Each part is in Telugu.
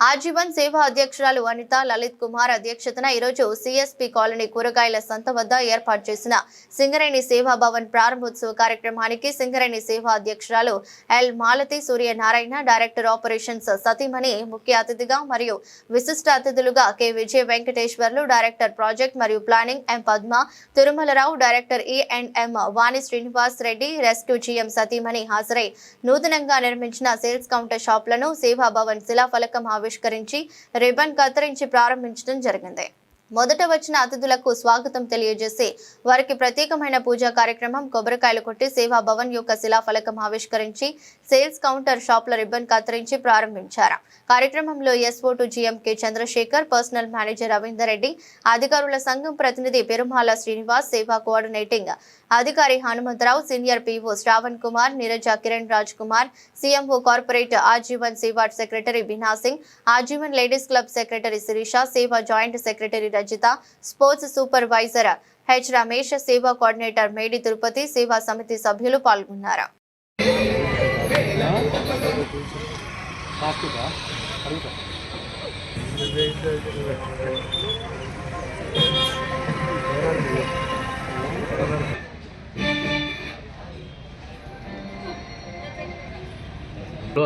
ఆజీవన్ సేవా అధ్యక్షురాలు అనిత లలిత్ కుమార్ అధ్యక్షతన ఈరోజు సిఎస్పి కాలనీ కూరగాయల సంత వద్ద ఏర్పాటు చేసిన సింగరేణి సేవా భవన్ ప్రారంభోత్సవ కార్యక్రమానికి సింగరేణి సేవా అధ్యక్షురాలు L Malathi Suryanarayana, director operations సతీమణి ముఖ్య అతిథిగా మరియు విశిష్ట అతిథులుగా కె విజయ వెంకటేశ్వర్లు, డైరెక్టర్ ప్రాజెక్ట్ మరియు ప్లానింగ్ ఎం పద్మ, తిరుమలరావు, డైరెక్టర్ E&M వాణి శ్రీనివాస్ రెడ్డి, రెస్క్యూ జీఎం సతీమణి హాజరై నూతనంగా నిర్మించిన సేల్స్ కౌంటర్ షాప్లను సేవా భవన్ శిలాఫలకం ఆవిష్కరించి రిబన్ కత్తిరించి ప్రారంభించడం జరిగింది. మొదట వచ్చిన అతిథులకు స్వాగతం తెలియజేసి వారికి ప్రత్యేకమైన పూజా కార్యక్రమం, కొబ్బరికాయలు కొట్టి సేవా భవన్ యొక్క శిలాఫలకం ఆవిష్కరించి సేల్స్ కౌంటర్ షాప్ల రిబన్ కత్తిరించి ప్రారంభించారు. కార్యక్రమంలో SO2 GM K Chandrashekar, personal manager Ravinder Reddy, అధికారుల సంఘం ప్రతినిధి పెరుమాల శ్రీనివాస్, సేవా కోఆర్డినేటింగ్ అధికారి Hanumantharao, senior PO Shravan Kumar, Neeraja Kiran Raj Kumar, CMO corporate Aajeevan Seva secretary Bina Singh, Aajeevan ladies club secretary Sirisha, Seva joint secretary Rajitha, sports supervisor H Ramesh, Seva coordinator మేడి తిరుపతి, సేవా సమితి సభ్యులు పాల్గొన్నారు.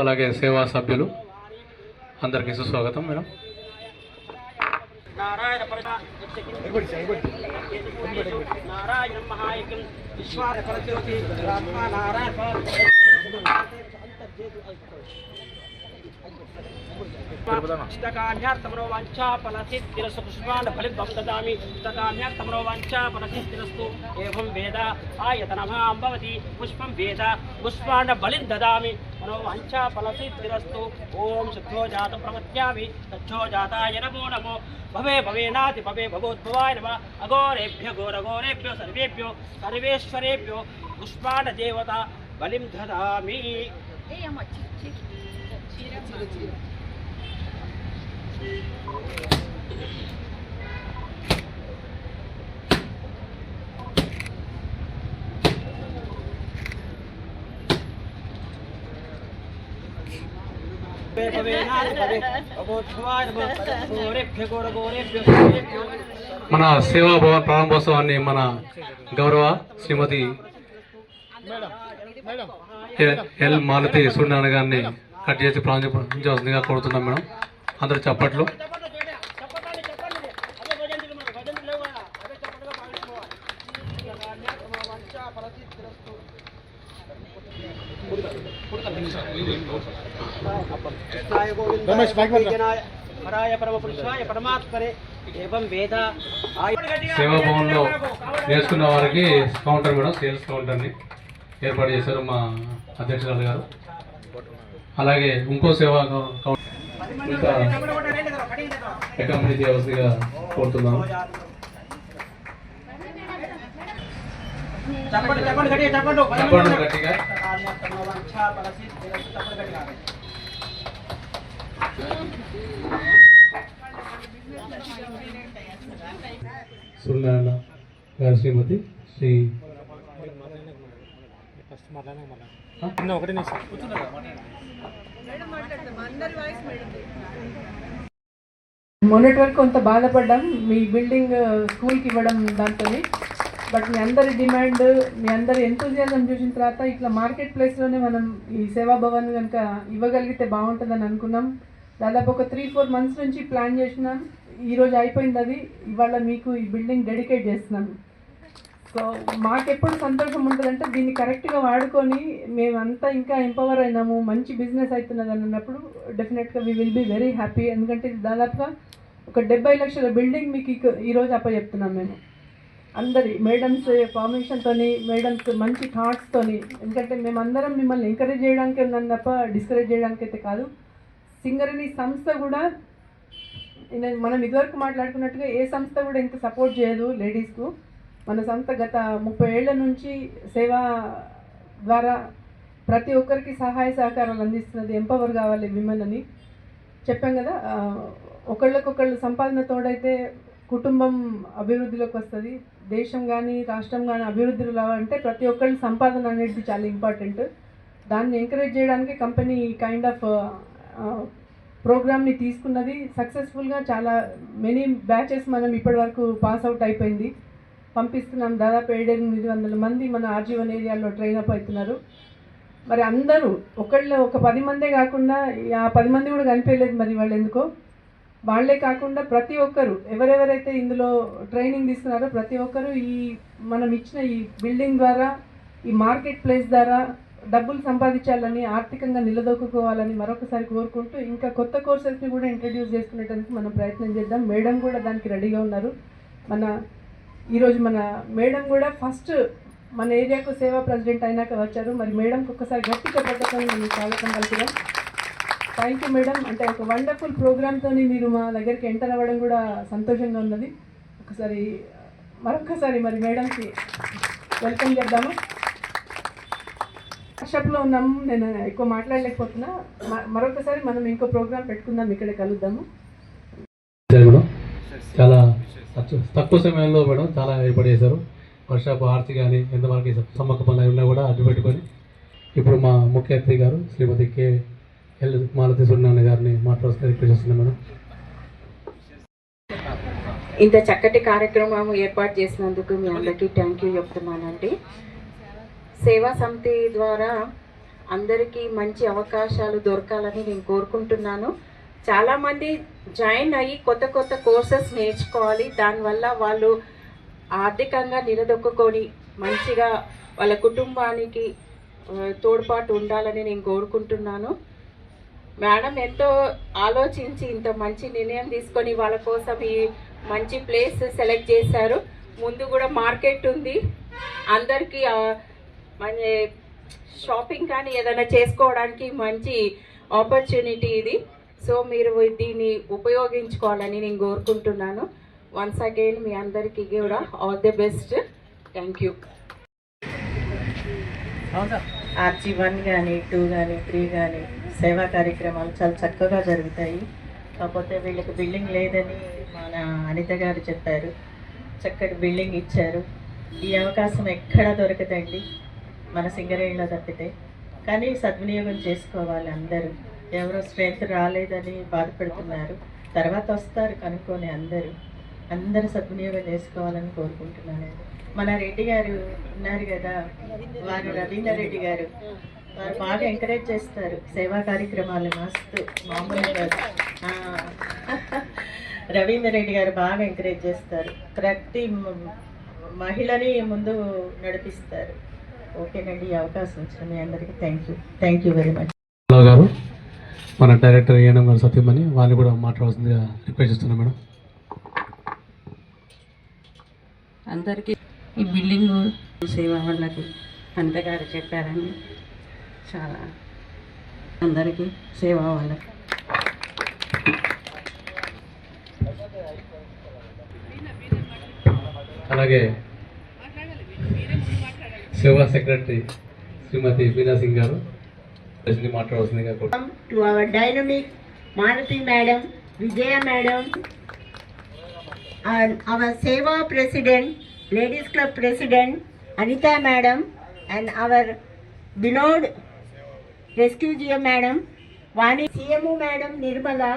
అలాగే సేవా సభ్యులు అందరికీ సుస్వాగతం. మేడం నారాయణ మహాయకం విశ్వాస పరజ్యోతి నారాయణ ఇష్టకామ్యార్థమనో వాంఛాఫలసిద్ధిరస్తు పుష్పాండఫలితం దదామి ఇష్టకామ్యార్థమనో వాంఛాఫలసిద్ధిరస్తు ఏవం వేద ఆయతనమాం భవతి పుష్పం వేద పుష్పాండఫలిం దదామి మనో వాంఛాఫలసిద్ధిరస్తు ఓం శుద్ధో జాతం ప్రపద్యామి తచ్చో జాతాయ నమో నమో భవే భవేనాతి భవే భవోద్భవాయ నమః అఘోరేభ్య ఘోరఘోరేభ్యో సర్వేభ్యో సర్వేశ్వరేభ్యో పుష్పాండదేవత బలిం దదామి. మన సేవా భవన్ ప్రారంభోత్సవాన్ని మన గౌరవ శ్రీమతి ఎల్ మాలతి సూర్యనారాయణ గారిని కట్ చేసి ప్రారంభించవలసిందిగా కోరుతున్నాం. మేడం అందరూ చప్పట్లు. సేవా భవన్ లో నేర్చుకున్న వారికి కౌంటర్ మేడం, సేల్స్ కౌంటర్ని ఏర్పాటు చేశారు మా అధ్యక్షురాలు గారు. అలాగే ఇంకో సేవా ఇంకా అకామిడీ చేయవలసిగా కోరుతున్నాము. గట్టిగా సూర్యనారాయణ గారి శ్రీమతి శ్రీ మొన్నటి వరకు కొంత బాధపడ్డాం మీ బిల్డింగ్ స్కూల్కి ఇవ్వడం దాంతో. బట్ మీ అందరి డిమాండ్, మీ అందరి ఎంతూజియాజం చూసిన తర్వాత ఇట్లా మార్కెట్ ప్లేస్లోనే మనం ఈ సేవా భవన్ కనుక ఇవ్వగలిగితే బాగుంటుందని అనుకున్నాం. దాదాపు ఒక 3-4 months నుంచి ప్లాన్ చేసినాం. ఈరోజు అయిపోయింది అది. ఇవాళ మీకు ఈ బిల్డింగ్ డెడికేట్ చేస్తున్నాను. సో మాకెప్పుడు సంతోషం ఉంటుందంటే దీన్ని కరెక్ట్గా వాడుకొని మేమంతా ఇంకా ఎంపవర్ అయినాము, మంచి బిజినెస్ అవుతున్నది అన్నప్పుడు డెఫినెట్గా we will be very happy. ఎందుకంటే దాదాపుగా ఒక 70 లక్షల బిల్డింగ్ మీకు ఈరోజు అప్పచెప్తున్నాం మేము. అందరి మేడమ్స్ పర్మిషన్తో, మేడమ్స్ మంచి థాట్స్తో. ఎందుకంటే మేమందరం మిమ్మల్ని ఎంకరేజ్ చేయడానికి ఉన్నాం తప్ప డిస్కరేజ్ చేయడానికి అయితే కాదు. సింగరేణి సంస్థ కూడా మనం ఇదివరకు మాట్లాడుకున్నట్టుగా ఏ సంస్థ కూడా ఇంత సపోర్ట్ చేయదు లేడీస్కు. మన సంస్థ గత 30 ఏళ్ల నుంచి సేవా ద్వారా ప్రతి ఒక్కరికి సహాయ సహకారాలు అందిస్తున్నది. ఎంపవర్ కావాలి విమెన్ అని చెప్పాం కదా. ఒకళ్ళకొకళ్ళు సంపాదన తోడైతే కుటుంబం అభివృద్ధిలోకి వస్తుంది. దేశం కానీ రాష్ట్రం కానీ అభివృద్ధిలో రావాలంటే ప్రతి ఒక్కళ్ళ సంపాదన అనేది చాలా ఇంపార్టెంట్. దాన్ని ఎంకరేజ్ చేయడానికి కంపెనీ కైండ్ ఆఫ్ ప్రోగ్రామ్ని తీసుకున్నది సక్సెస్ఫుల్గా. చాలా మెనీ బ్యాచెస్ మనం ఇప్పటి వరకు పాస్ అవుట్ అయిపోయింది, పంపిస్తున్నాం. దాదాపు 700-800 మంది మన R1 ఏరియాలో ట్రైన్ అప్ అవుతున్నారు. మరి అందరూ ఒక 10 మందే కాకుండా ఆ 10 మంది కూడా కనిపించలేదు. మరి వాళ్ళు ఎందుకో, వాళ్ళే కాకుండా ప్రతి ఒక్కరు ఎవరెవరైతే ఇందులో ట్రైనింగ్ తీసుకున్నారో ప్రతి ఒక్కరు ఈ మనం ఇచ్చిన ఈ బిల్డింగ్ ద్వారా, ఈ మార్కెట్ ప్లేస్ ద్వారా డబ్బులు సంపాదించాలని, ఆర్థికంగా నిలదొక్కుకోవాలని మరొకసారి కోరుకుంటూ, ఇంకా కొత్త కోర్సెస్ని కూడా ఇంట్రడ్యూస్ చేసుకునేటందుకు మనం ప్రయత్నం చేద్దాం. మేడం కూడా దానికి రెడీగా ఉన్నారు. ఈరోజు మన మేడం కూడా ఫస్ట్ మన ఏరియాకు సేవా ప్రెసిడెంట్ అయినాక వచ్చారు. మరి మేడంకి ఒక్కసారి గట్టిగా పద్ధతిని మేము స్వాగతం పలుకుదాం. Thank you madam. అంటే ఒక వండర్ఫుల్ ప్రోగ్రామ్తో మీరు మా దగ్గరికి ఎంటర్ అవ్వడం కూడా సంతోషంగా ఉన్నది. మరొకసారి మరి మేడంకి వెల్కమ్ చేద్దాము. వర్క్షాప్లో ఉన్నాము, నేను ఎక్కువ మాట్లాడలేకపోతున్నా. మరొకసారి మనం ఇంకో ప్రోగ్రామ్ పెట్టుకుందాం, ఇక్కడే కలుద్దాము. చాలా తక్కువ సమయంలో మేడం చాలా ఏర్పాటు చేశారు. వర్షాపు ఆర్చి కానీ ఎంతవరకు సమ్మక్క పనులు ఉన్నా కూడా అడ్డు పెట్టుకొని ఇప్పుడు మా ముఖ్య అతిథి గారు శ్రీమతి ఎల్ మాలతి సూర్యనారాయణ గారిని మాట్లాడుతూ రిక్వెస్ట్ చేస్తున్నాం మేడం. ఇంత చక్కటి కార్యక్రమం ఏర్పాటు చేసినందుకు మీ అందరికీ థ్యాంక్ యూ చెప్తున్నానండి. సేవా సమితి ద్వారా అందరికీ మంచి అవకాశాలు దొరకాలని నేను కోరుకుంటున్నాను. చాలామంది జాయిన్ అయ్యి కొత్త కొత్త కోర్సెస్ నేర్చుకోవాలి. దానివల్ల వాళ్ళు ఆర్థికంగా నిలదొక్కుకొని మంచిగా వాళ్ళ కుటుంబానికి తోడ్పాటు ఉండాలని నేను కోరుకుంటున్నాను. మేడం ఎంతో ఆలోచించి ఇంత మంచి నిర్ణయం తీసుకొని వాళ్ళ కోసం ఈ మంచి ప్లేస్ సెలెక్ట్ చేశారు. ముందు కూడా మార్కెట్ ఉంది, అందరికీ మన షాపింగ్ కానీ ఏదైనా చేసుకోవడానికి మంచి ఆపర్చునిటీ ఇది. సో మీరు దీన్ని ఉపయోగించుకోవాలని నేను కోరుకుంటున్నాను. వన్స్ అగైన్ మీ అందరికీ కూడా all the best. Thank you. RG1 కానీ 2 కానీ 3 కానీ సేవా కార్యక్రమాలు చాలా చక్కగా జరుగుతాయి. కాకపోతే వీళ్ళకి బిల్డింగ్ లేదని మన అనిత గారు చెప్పారు. చక్కటి బిల్డింగ్ ఇచ్చారు. ఈ అవకాశం ఎక్కడా దొరకదండి మన సింగరేణిలో తప్పితే. కానీ సద్వినియోగం చేసుకోవాలి అందరూ. ఎవరో స్ట్రెంత్ రాలేదని బాధపడుతున్నారు, తర్వాత వస్తారు కనుక్కొని అందరూ సద్వినియోగం చేసుకోవాలని కోరుకుంటున్నాను. మన రెడ్డి గారు ఉన్నారు కదా, వారు రవీందర్ రెడ్డి గారు, వారు బాగా ఎంకరేజ్ చేస్తారు సేవా కార్యక్రమాలు. మస్తు మామూలుగా రవీందర్ రెడ్డి గారు బాగా ఎంకరేజ్ చేస్తారు. ప్రతి మహిళని ముందు నడిపిస్తారు. ఓకేనండి, ఈ అవకాశం ఇచ్చిన మీ అందరికీ థ్యాంక్ యూ వెరీ మచ్. గారు మన డైరెక్టర్ ఏఎన్ఎం గారు సత్యమని వారిని కూడా మాట్లాడాల్సిందిగా రిక్వెస్ట్ చేస్తున్నాం మేడం. అందరికీ ఈ బిల్డింగ్ సేవ వాళ్ళకి అనిత గారు చెప్పారని చాలా అందరికీ సేవ వాళ్ళకి అలాగే సేవా సెక్రటరీ శ్రీమతి బీనా సింగ్ గారు మాట్లాడాల్సిందిగా to our dynamic Malati madam, Vijaya madam, and our Seva president, Ladies Club president, Anita madam, and our beloved Rescue GM madam, Vani CMO madam Nirmala,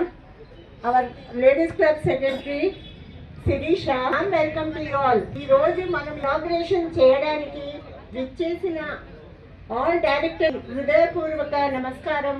our Ladies Club secretary, Sirisha. Welcome to you all. ఈ రోజు మనం ఇనాగ్రేషన్ చేయడానికి విచ్చేసిన ఆల్ డైరెక్టర్ హృదయపూర్వక నమస్కారం.